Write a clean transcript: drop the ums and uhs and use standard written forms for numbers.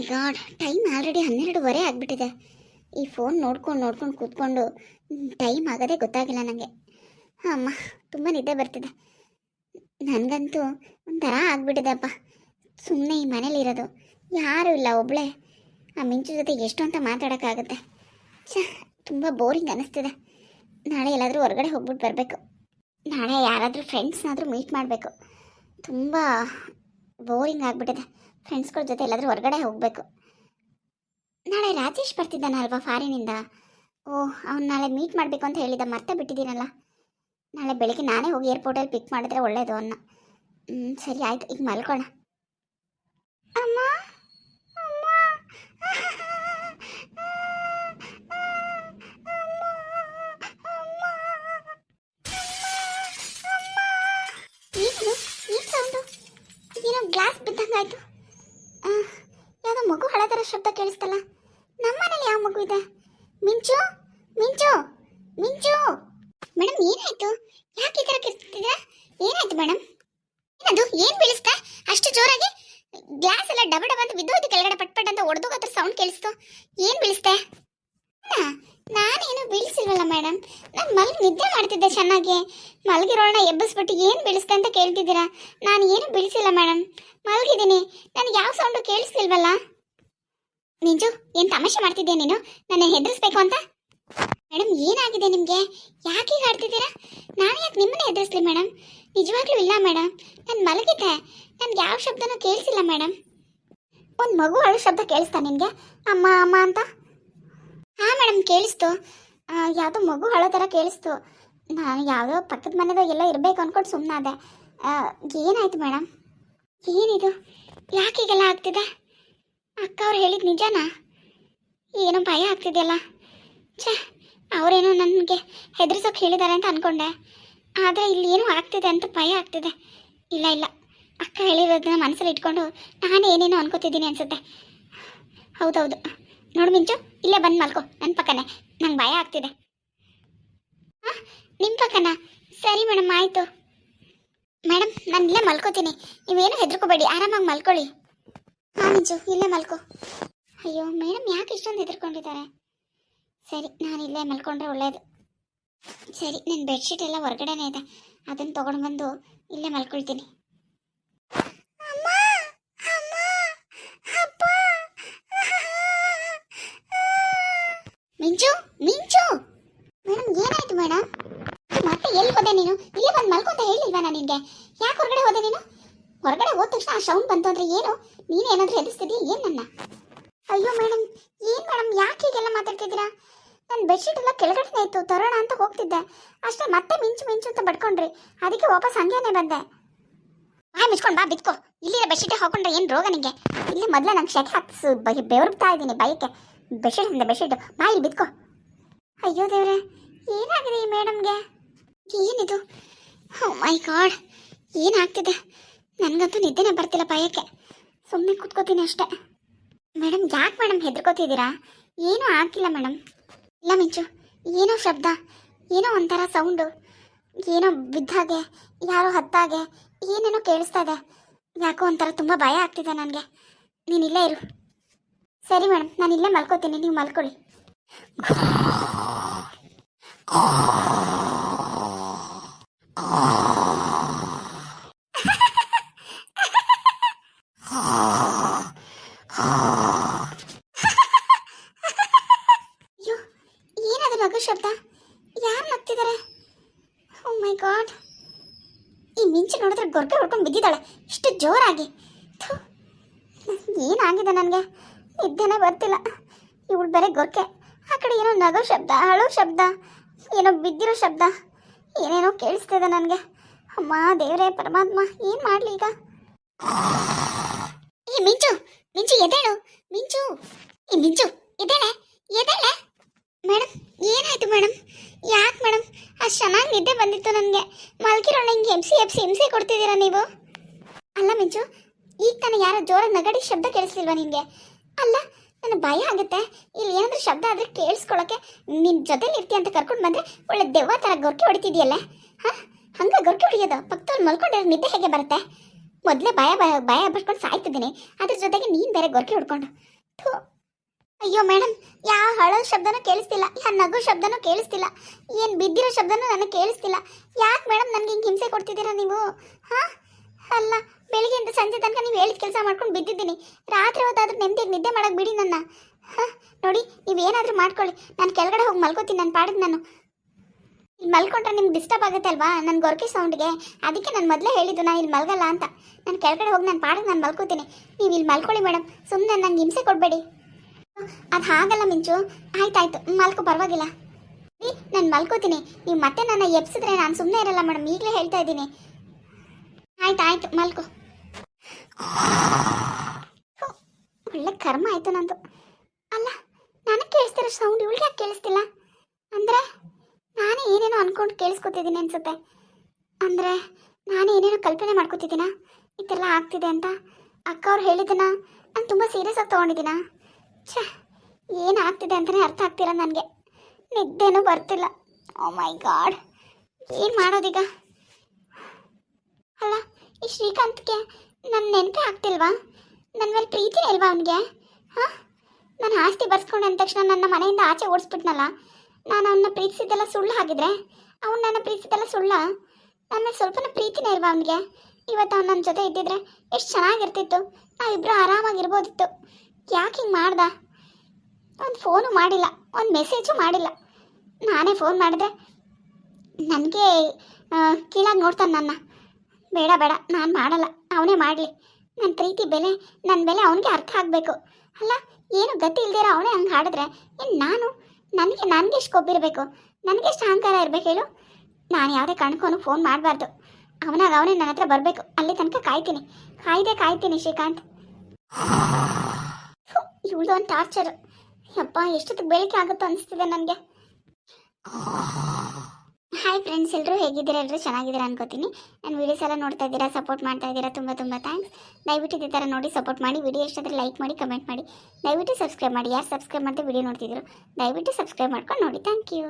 God, time already 12:30 ಆಗಿಬಿಟ್ಟಿದೆ. ಈ phone ನೋಡ್ಕೊಂಡು ಕೂತ್ಕೊಂಡು ಟೈಮ್ ಆಗೋದೇ ಗೊತ್ತಾಗಿಲ್ಲ ನನಗೆ. ಅಮ್ಮ, ತುಂಬ ನಿದ್ದೆ ಬರ್ತಿದೆ ನನಗಂತೂ. ಒಂಥರ ಆಗ್ಬಿಟ್ಟಿದೆ ಅಪ್ಪ. ಸುಮ್ಮನೆ ಈ ಮನೇಲಿರೋದು, ಯಾರೂ ಇಲ್ಲ, ಒಬ್ಬಳೇ ಆ ಮಿಂಚು ಜೊತೆ ಎಷ್ಟು ಅಂತ ಮಾತಾಡೋಕ್ಕಾಗುತ್ತೆ. ತುಂಬ ಬೋರಿಂಗ್ ಅನ್ನಿಸ್ತಿದೆ. ನಾಳೆ ಎಲ್ಲಾದರೂ ಹೊರಗಡೆ ಹೋಗ್ಬಿಟ್ಟು ಬರಬೇಕು. ನಾಳೆ ಯಾರಾದರೂ ಫ್ರೆಂಡ್ಸ್ನಾದರೂ ಮೀಟ್ ಮಾಡಬೇಕು. ತುಂಬ ಬೋರಿಂಗ್ ಆಗಿಬಿಟ್ಟಿದೆ. ಫ್ರೆಂಡ್ಸ್ಗಳ ಜೊತೆ ಎಲ್ಲಾದರೂ ಹೊರಗಡೆ ಹೋಗಬೇಕು. ನಾಳೆ ರಾಜೇಶ್ ಬರ್ತಿದ್ದಾನಲ್ವಾ ಫಾರಿನಿಂದ. ಓಹ್, ಅವ್ನು ನಾಳೆ ಮೀಟ್ ಮಾಡಬೇಕು ಅಂತ ಹೇಳಿದ್ದ, ಮರ್ತೇ ಬಿಟ್ಟಿದ್ದೀನಲ್ಲ. ನಾಳೆ ಬೆಳಗ್ಗೆ ನಾನೇ ಹೋಗಿ ಏರ್ಪೋರ್ಟಲ್ಲಿ ಪಿಕ್ ಮಾಡಿದ್ರೆ ಒಳ್ಳೇದು ಅವನ್ನ. ಸರಿ ಆಯಿತು, ಈಗ ಮಲ್ಕೋಣ. ಅಮ್ಮ ಅಮ್ಮ ಏನು ಸೌಂಡು? ಏನೋ ಗ್ಲಾಸ್ ಬಿದ್ದಂಗಾಯ್ತು. ಯಾವುದೋ ಮಗು ಹಳೆ ಥರ ಶಬ್ದ ಕೇಳಿಸ್ತಲ್ಲ. ನಮ್ಮನೇಲಿ ಯಾವ ಮಗು ಇದೆ? ಮಿಂಚು ಮಿಂಚು ಮಿಂಚು. ಮೇಡಮ್ ಏನಾಯ್ತು? ಯಾಕೆ ಈ ಥರ ಕಿರ್ತಿದ್ದೀರಾ? ಏನಾಯ್ತು ಮೇಡಮ್? ಏನದು? ಏನು ಬೀಳಿಸ್ತಾ ಅಷ್ಟು ಜೋರಾಗಿ? ಗ್ಲಾಸ್ ಎಲ್ಲ ಡಬ ಡಬ ಅಂತ ಬಿದ್ದೋಯ್ತು ಕೆಳಗಡೆ, ಪಟ್ ಅಂತ ಒಡೆದೋಗತ್ರ ಸೌಂಡ್ ಕೇಳಿಸ್ತು. ಏನು ಬೀಳಿಸ್ತೆ? ನಾನೇನು ಬೀಳಿಸಿಲ್ವಲ್ಲ ಮೇಡಮ್, ನಾನು ನಿದ್ದೆ ಮಾಡ್ತಿದ್ದೆ ಚೆನ್ನಾಗಿ. ಮಲಗಿರೋಣ ಎಬ್ಬಿಸ್ಬಿಟ್ಟು ಏನು ಬೀಳಿಸ್ತೆ ಅಂತ ಕೇಳ್ತಿದ್ದೀರಾ? ನಾನು ಏನು ಬೀಳಿಸಿಲ್ಲ ಮೇಡಮ್, ಮಲಗಿದ್ದೀನಿ. ನನಗೆ ಯಾವ ಸೌಂಡು ಕೇಳಿಸ್ತಿಲ್ವಲ್ಲ. ನಿಂಜು, ಏನು ತಮಾಷೆ ಮಾಡ್ತಿದ್ದೆ ನೀನು? ನನ್ನ ಹೆದರಿಸ್ಬೇಕು ಅಂತ? ಮೇಡಮ್ ಏನಾಗಿದೆ ನಿಮಗೆ? ಯಾಕೆ ಈಗ ಆಡ್ತಿದ್ದೀರಾ? ನಾನು ಯಾಕೆ ನಿಮ್ಮನ್ನೇ ಹೆದರಿಸ್ಲಿ ಮೇಡಮ್? ನಿಜವಾಗ್ಲೂ ಇಲ್ಲ ಮೇಡಮ್, ನಾನು ಮಲಗಿದ್ದೆ. ನನಗೆ ಯಾವ ಶಬ್ದನೂ ಕೇಳಿಸಿಲ್ಲ ಮೇಡಮ್. ಒಂದು ಮಗು ಅಳು ಶಬ್ದ ಕೇಳಿಸ್ತಾ ನಿನಗೆ? ಅಮ್ಮ ಅಮ್ಮ ಅಂತ? ಹಾಂ ಮೇಡಮ್, ಕೇಳಿಸ್ತು. ಯಾವುದೋ ಮಗು ಅಳೋ ಥರ ಕೇಳಿಸ್ತು. ನಾನು ಯಾವುದೋ ಪಕ್ಕದ ಮನೆದೋ ಎಲ್ಲ ಇರಬೇಕು ಅಂದ್ಕೊಂಡು ಸುಮ್ಮನಾದೆ. ಏನಾಯ್ತು ಮೇಡಮ್? ಏನಿದು? ಯಾಕೆ ಈಗೆಲ್ಲ ಆಗ್ತಿದೆ? ಅಕ್ಕ ಅವ್ರು ಹೇಳಿದ್ದು ನಿಜನಾ? ಏನೋ ಭಯ ಆಗ್ತಿದೆಯಲ್ಲ. ಅವರೇನೋ ನನಗೆ ಹೆದರ್ಸೋಕೆ ಹೇಳಿದ್ದಾರೆ ಅಂತ ಅಂದ್ಕೊಂಡೆ, ಆದರೆ ಇಲ್ಲಿ ಏನೋ ಆಗ್ತಿದೆ ಅಂತ ಭಯ ಆಗ್ತಿದೆ. ಇಲ್ಲ ಇಲ್ಲ, ಅಕ್ಕ ಹೇಳಿರೋದನ್ನ ಮನಸ್ಸಲ್ಲಿ ಇಟ್ಕೊಂಡು ನಾನು ಏನೇನೋ ಅನ್ಕೋತಿದ್ದೀನಿ ಅನಿಸುತ್ತೆ. ಹೌದೌದು. ನೋಡು ಮಿಂಚು, ಇಲ್ಲೇ ಬಂದು ಮಲ್ಕೋ ನನ್ನ ಪಕ್ಕನೇ. ನಂಗೆ ಭಯ ಆಗ್ತಿದೆ. ಹಾಂ, ನಿಮ್ಮ ಪಕ್ಕನ? ಸರಿ ಮೇಡಮ್, ಆಯಿತು. ಮೇಡಮ್, ನಾನು ಇಲ್ಲೇ ಮಲ್ಕೋತೀನಿ, ನೀವೇನು ಹೆದರ್ಕೋಬೇಡಿ, ಆರಾಮಾಗಿ ಮಲ್ಕೊಳ್ಳಿ. ಹಾಂ ಮಿಂಚು, ಇಲ್ಲೇ ಮಲ್ಕೋ. ಅಯ್ಯೋ ಮೇಡಮ್, ಯಾಕೆ ಇಷ್ಟೊಂದು ಹೆದರ್ಕೊಂಡಿದ್ದಾರೆ? ಸರಿ, ನಾನು ಇಲ್ಲೇ ಮಲ್ಕೊಂಡ್ರೆ ಒಳ್ಳೆಯದು. ಸರಿ, ನನ್ನ ಬೆಡ್ಶೀಟ್ ಎಲ್ಲ ಹೊರಗಡೆನೇ ಇದೆ, ಅದನ್ನು ತೊಗೊಂಡು ಬಂದು ಇಲ್ಲೇ ಮಲ್ಕೊಳ್ತೀನಿ. ಮಿಂಚು ಮಿಂಚು. ಮೇಡಮ್ ಏನಾಯ್ತು ಮೇಡಮ್? ಮತ್ತೆ ಎಲ್ಲಿ ಹೋದೆ ನೀನು? ಇಲ್ಲೇ ಬಂದು ಮಲ್ಕೊಂತ ಹೇಳಿಲ್ವಾ ನಾನು ನಿನಗೆ? ಯಾಕೆ ಹೊರಗಡೆ ಹೋದೆ ನೀನು? ಹೊರಗಡೆ ಹೋದ ತಕ್ಷಣ ಆ ಸೌಂಡ್ ಬಂತು ಅಂದರೆ ಏನು? ನೀನು ಏನಾದರೂ ಹೆದರ್ಸ್ತಿದ್ದೀಯ ಏನು ನನ್ನ? ಅಯ್ಯೋ ಮೇಡಮ್, ಏನು ಮೇಡಮ್ ಯಾಕೆ ಹೀಗೆಲ್ಲ ಮಾತಾಡ್ತಿದ್ದೀರಾ? ನನ್ನ ಬೆಡ್ಶೀಟ್ ಎಲ್ಲ ಕೆಳಗಡೆನೇ ಇತ್ತು, ತರೋಣ ಅಂತ ಹೋಗ್ತಿದ್ದೆ ಅಷ್ಟೇ, ಮತ್ತೆ ಮಿಂಚು ಮಿಂಚು ಅಂತ ಬಡ್ಕೊಂಡ್ರಿ, ಅದಕ್ಕೆ ವಾಪಸ್ ಹಂಗೇನೆ ಬಂದೆ. ಮಿಸ್ಕೊಂಡು ಬಾ, ಬಿತ್ಕೋ. ಇಲ್ಲಿರೋ ಬೆಡ್ಶೀಟೇ ಹಾಕೊಂಡ್ರೆ ಏನು ರೋಗ ನಿಮಗೆ? ಇಲ್ಲಿ ಮೊದಲೇ ನಂಗೆ ಶೆಕೆ ಹಾಕ್ಸು ಬೆವರ್ತಾ ಇದ್ದೀನಿ ಬೈಕೆ. ಬೆಡ್ಶೀಟ್ ಬಾ, ಇಲ್ಲಿ ಬಿತ್ಕೋ. ಅಯ್ಯೋ ದೇವ್ರೆ, ಏನಾಗಿದೆ ಈ ಮೇಡಮ್ಗೆ? ಏನಿದು? ಓ ಮೈ ಗಾಡ್, ಏನಾಗ್ತಿದೆ? ನನಗಂತೂ ನಿದ್ದೆನೇ ಬರ್ತಿಲ್ಲ ಭಯಕ್ಕೆ. ಸುಮ್ಮನೆ ಕೂತ್ಕೋತೀನಿ ಅಷ್ಟೇ. ಮೇಡಮ್ ಯಾಕೆ ಮೇಡಮ್ ಹೆದರ್ಕೋತಿದ್ದೀರಾ? ಏನೂ ಆಗಿಲ್ಲ ಮೇಡಮ್. ಇಲ್ಲ ಮಿಂಚು, ಏನೋ ಶಬ್ದ, ಏನೋ ಒಂಥರ ಸೌಂಡು, ಏನೋ ಬಿದ್ದಾಗೆ, ಯಾರೋ ಹತ್ತಾಗೆ ಏನೇನೋ ಕೇಳಿಸ್ತಾ ಇದೆ. ಯಾಕೋ ಒಂಥರ ತುಂಬ ಭಯ ಆಗ್ತಿದೆ ನನಗೆ. ನೀನು ಇಲ್ಲೇ ಇರು. ಸರಿ ಮೇಡಮ್, ನಾನು ಇಲ್ಲೇ ಮಲ್ಕೋತೀನಿ, ನೀವು ಮಲ್ಕೊಳ್ಳಿ. ಅಯ್ಯೋ, ಏನದು ನಗು ಶಬ್ದ? ಯಾರು ನಗ್ತಿದ್ದಾರೆ? ಓ ಮೈ ಗಾಡ್, ಈ ಮಿಂಚು ನೋಡಿದ್ರೆ ಗೊರ್ಕೆ ಹೊಡ್ಕೊಂಡು ಬಿದ್ದಿದ್ದಾಳೆ ಇಷ್ಟು ಜೋರಾಗಿ. ಏನಾಗಿದೆ ನನಗೆ? ನಿದ್ದೆನೇ ಬರ್ತಿಲ್ಲ. ಇವಳು ಬೇರೆ ಗೊರ್ಕೆ, ಆ ಕಡೆ ಏನೋ ನಗೋ ಶಬ್ದ, ಅಳೋ ಶಬ್ದ, ಏನೋ ಬಿದ್ದಿರೋ ಶಬ್ದ, ಏನೇನೋ ಕೇಳಿಸ್ತಿದೆ ನನಗೆ. ಅಮ್ಮ ದೇವರೇ ಪರಮಾತ್ಮ, ಏನು ಮಾಡಲಿ ಈಗ? ಈ ಮಿಂಚು ಮಿಂಚು ಎದ್ದೇಳು. ಮಿಂಚು, ಈ ಮಿಂಚು ಎದ್ದೇಳೆ ಎದ್ದೇಳೆ. ಮೇಡಮ್ ಏನಾಯ್ತು ಮೇಡಮ್? ಯಾಕೆ ಮೇಡಮ್? ಅಷ್ಟು ಚೆನ್ನಾಗಿ ನಿದ್ದೆ ಬಂದಿತ್ತು ನನಗೆ. ಮಲ್ಕಿರೋಣ ಹಿಂಗೆ ಹಿಂಸೆ ಕೊಡ್ತಿದ್ದೀರಾ ನೀವು? ಅಲ್ಲ ಮಿಂಚು, ಈಗ ತಾನೇ ಯಾರೋ ಜೋರಾಗಿ ನಗಡಿ ಶಬ್ದ ಕೇಳಿಸ್ಲಿಲ್ವಾ ನಿನಗೆ? ಅಲ್ಲ, ನನಗೆ ಭಯ ಆಗುತ್ತೆ. ಇಲ್ಲಿ ಏನಾದರೂ ಶಬ್ದ ಆದರೆ ಕೇಳಿಸ್ಕೊಳ್ಳೋಕ್ಕೆ ನಿನ್ನ ಜೊತೆಲಿ ಇರ್ತೀಯ ಅಂತ ಕರ್ಕೊಂಡು ಬಂದರೆ ಒಳ್ಳೆ ದೆವ್ವ ಥರ ಗೊರ್ಕೆ ಹೊಡಿತಿದೆಯಲ್ಲ. ಹಾಂ, ಹಂಗೆ ಗೊರ್ಕೆ ಹೊಡಿಯೋದು? ಪಕ್ಕದಲ್ಲಿ ಮಲ್ಕೊಂಡಿರೋ ನಿದ್ದೆ ಹೇಗೆ ಬರುತ್ತೆ? ಮೊದಲೇ ಭಯ ಬಿಟ್ಕೊಂಡು ಸಾಯ್ತಿದ್ದೀನಿ, ಅದ್ರ ಜೊತೆಗೆ ನೀನು ಬೇರೆ ಗೊರಕೆ ಹೊಡ್ಕೊಂಡು. ಥೂ. ಅಯ್ಯೋ ಮೇಡಮ್, ಯಾವ ಹಳೋ ಶಬ್ದನೂ ಕೇಳಿಸ್ತಿಲ್ಲ, ಯಾವ ನಗು ಶಬ್ದನೂ ಕೇಳಿಸ್ತಿಲ್ಲ, ಏನು ಬಿದ್ದಿರೋ ಶಬ್ದನೂ ನನಗೆ ಕೇಳಿಸ್ತಿಲ್ಲ. ಯಾಕೆ ಮೇಡಮ್ ನನಗೆ ಹಿಂಗೆ ಹಿಂಸೆ ಕೊಡ್ತಿದ್ದೀರಾ ನೀವು? ಹಾಂ, ಅಲ್ಲ ಬೆಳಿಗ್ಗೆಯಿಂದ ಸಂಜೆ ತನಕ ನೀವು ಹೇಳಿದ ಕೆಲಸ ಮಾಡ್ಕೊಂಡು ಬಿದ್ದಿದ್ದೀನಿ. ರಾತ್ರಿ ಹೊತ್ತಾದ್ರೂ ನೆಮ್ಮದಿಯಾಗಿ ನಿದ್ದೆ ಮಾಡೋಕೆ ಬಿಡಿ ನನ್ನ. ಹಾಂ ನೋಡಿ, ನೀವೇನಾದರೂ ಮಾಡ್ಕೊಳ್ಳಿ, ನಾನು ಕೆಳಗಡೆ ಹೋಗಿ ಮಲ್ಕೋತೀನಿ. ನನ್ನ ಪಾಡಿಗೆ ನಾನು ಇಲ್ಲಿ ಮಲ್ಕೊಂಡ್ರೆ ನಿಮ್ಗೆ ಡಿಸ್ಟರ್ಬ್ ಆಗುತ್ತೆ ಅಲ್ವಾ ನನ್ನ ಗೊರಕೆ ಸೌಂಡ್ಗೆ. ಅದಕ್ಕೆ ನಾನು ಮೊದಲೇ ಹೇಳಿದ್ದು ನಾನು ಇಲ್ಲಿ ಮಲ್ಗಲ್ಲ ಅಂತ. ನಾನು ಕೆಳಗಡೆ ಹೋಗಿ ನನ್ನ ಪಾಡಿಗೆ ನಾನು ಮಲ್ಕೋತೀನಿ, ನೀವು ಇಲ್ಲಿ ಮಲ್ಕೊಳ್ಳಿ ಮೇಡಮ್, ಸುಮ್ಮನೆ ನಂಗೆ ಹಿಂಸೆ ಕೊಡಬೇಡಿ. ಅದು ಹಾಗಲ್ಲ ಮಿಂಚು, ಆಯ್ತಾಯ್ತು ಮಲ್ಕೋ, ಪರವಾಗಿಲ್ಲ. ನಾನು ಮಲ್ಕೋತೀನಿ, ನೀವು ಮತ್ತೆ ನನ್ನ ಎಬ್ಸಿದ್ರೆ ನಾನು ಸುಮ್ಮನೆ ಇರಲ್ಲ ಮೇಡಮ್, ಈಗಲೇ ಹೇಳ್ತಾ ಇದ್ದೀನಿ. ಆಯ್ತು ಮಲ್ಕೋ. ಒಳ್ಳೆ ಕರ್ಮ ಆಯಿತು ನಂದು. ಅಲ್ಲ, ನನಗೆ ಕೇಳಿಸ್ತಿರೋ ಸೌಂಡ್ ಇವಳಿಗೆ ಯಾಕೆ ಕೇಳಿಸ್ತಿಲ್ಲ? ಅಂದರೆ ನಾನೇ ಏನೇನೋ ಅಂದ್ಕೊಂಡು ಕೇಳಿಸ್ಕೊತಿದ್ದೀನಿ ಅನ್ಸುತ್ತೆ. ಅಂದರೆ ನಾನೇ ಏನೇನೋ ಕಲ್ಪನೆ ಮಾಡ್ಕೊತಿದ್ದೀನ ಈ ಥರ ಆಗ್ತಿದೆ ಅಂತ. ಅಕ್ಕ ಅವ್ರು ಹೇಳಿದ್ದನ್ನ ನಾನು ತುಂಬ ಸೀರಿಯಸ್ ಆಗಿ ತೊಗೊಂಡಿದ್ದೀನ. ಛೇ, ಏನಾಗ್ತಿದೆ ಅಂತಲೇ ಅರ್ಥ ಆಗ್ತಿಲ್ಲ ನನಗೆ. ನಿದ್ದೆನೂ ಬರ್ತಿಲ್ಲ. ಓ ಮೈ ಗಾಡ್, ಏನು ಮಾಡೋದೀಗ? ಅಲ್ಲ, ಈ ಶ್ರೀಕಾಂತ್ಗೆ ನನ್ನ ನೆನಪೇ ಆಗ್ತಿಲ್ವಾ? ನನ್ನ ಮೇಲೆ ಪ್ರೀತಿನೇ ಇಲ್ವಾ ಅವನಿಗೆ? ಹಾಂ, ನಾನು ಆಸ್ತಿ ಬರ್ಸ್ಕೊಂಡೆ ಅಂದ ತಕ್ಷಣ ನನ್ನ ಮನೆಯಿಂದ ಆಚೆ ಓಡಿಸ್ಬಿಟ್ನಲ್ಲ. ನಾನು ಅವನ್ನ ಪ್ರೀತಿಸಿದ್ದೆಲ್ಲ ಸುಳ್ಳು ಹಾಗಿದ್ರೆ, ಅವನು ನನ್ನ ಪ್ರೀತಿಸಿದ್ದೆಲ್ಲ ಸುಳ್ಳ? ನನ್ನ ಮೇಲೆ ಸ್ವಲ್ಪನೂ ಪ್ರೀತಿನೇ ಇಲ್ವಾ ಅವನಿಗೆ? ಇವತ್ತು ಅವ್ನು ನನ್ನ ಜೊತೆ ಇದ್ದಿದ್ರೆ ಎಷ್ಟು ಚೆನ್ನಾಗಿರ್ತಿತ್ತು, ನಾವಿಬ್ಬರು ಆರಾಮಾಗಿರ್ಬೋದಿತ್ತು. ಯಾಕೆ ಹಿಂಗೆ ಮಾಡ್ದ? ಒಂದು ಫೋನು ಮಾಡಿಲ್ಲ, ಒಂದು ಮೆಸೇಜು ಮಾಡಿಲ್ಲ. ನಾನೇ ಫೋನ್ ಮಾಡಿದ್ರೆ ನನಗೆ ಕೀಳಾಗಿ ನೋಡ್ತಾನೆ ನನ್ನ. ಬೇಡ ನಾನು ಮಾಡಲ್ಲ, ಅವನೇ ಮಾಡಲಿ. ನನ್ನ ಪ್ರೀತಿ ಬೆಲೆ, ನನ್ನ ಬೆಲೆ ಅವನಿಗೆ ಅರ್ಥ ಆಗಬೇಕು. ಅಲ್ಲ, ಏನು ಗತಿ ಇಲ್ದಿರ ಅವನೇ ಹಂಗೆ ಹಾಡಿದ್ರೆ ಏನು ನನಗೆ ಎಷ್ಟು ಕೊಬ್ಬಿರಬೇಕು, ನನಗೆಷ್ಟು ಅಹಂಕಾರ ಇರಬೇಕು ಹೇಳು? ನಾನು ಯಾವುದೇ ಕಾರಣಕ್ಕೂ ಫೋನ್ ಮಾಡಬಾರ್ದು. ಅವನೇ ನನ್ನ ಹತ್ರ ಬರಬೇಕು. ಅಲ್ಲಿ ತನಕ ಕಾಯ್ತೀನಿ ಶ್ರೀಕಾಂತ್. ಇವಳು ಒಂದು ಟಾರ್ಚರು. ಯಪ್ಪ, ಎಷ್ಟೊತ್ತಿಗೆ ಬೆಳಿಗ್ಗೆ ಆಗುತ್ತೋ ಅನಿಸ್ತಿದೆ ನನಗೆ. ಹಾಯ್ ಫ್ರೆಂಡ್ಸ್, ಎಲ್ಲರೂ ಹೇಗಿದ್ದೀರಾ? ಎಲ್ಲರೂ ಚೆನ್ನಾಗಿದ್ದೀರಾ ಅನ್ಕೋತೀನಿ. ನನ್ನ ವೀಡಿಯೋಸ್ ಎಲ್ಲ ನೋಡ್ತಾ ಇದ್ದೀರಾ, ಸಪೋರ್ಟ್ ಮಾಡ್ತಾ ಇದ್ದೀರಾ, ತುಂಬ ಥ್ಯಾಂಕ್ಸ್. ದಯವಿಟ್ಟು ಇದೇ ಥರ ನೋಡಿ ಸಪೋರ್ಟ್ ಮಾಡಿ. ವಿಡಿಯೋ ಇಷ್ಟಾದರೆ ಲೈಕ್ ಮಾಡಿ, ಕಮೆಂಟ್ ಮಾಡಿ, ದಯವಿಟ್ಟು ಸಬ್ಸ್ಕ್ರೈಬ್ ಮಾಡಿ. ಯಾರು ಸಬ್ಸ್ಕ್ರೈಬ್ ಮಾಡ್ತಾ ವಿಡಿಯೋ ನೋಡ್ತಿದ್ರು ದಯವಿಟ್ಟು ಸಬ್ಸ್ಕ್ರೈಬ್ ಮಾಡ್ಕೊಂಡು ನೋಡಿ. Thank you.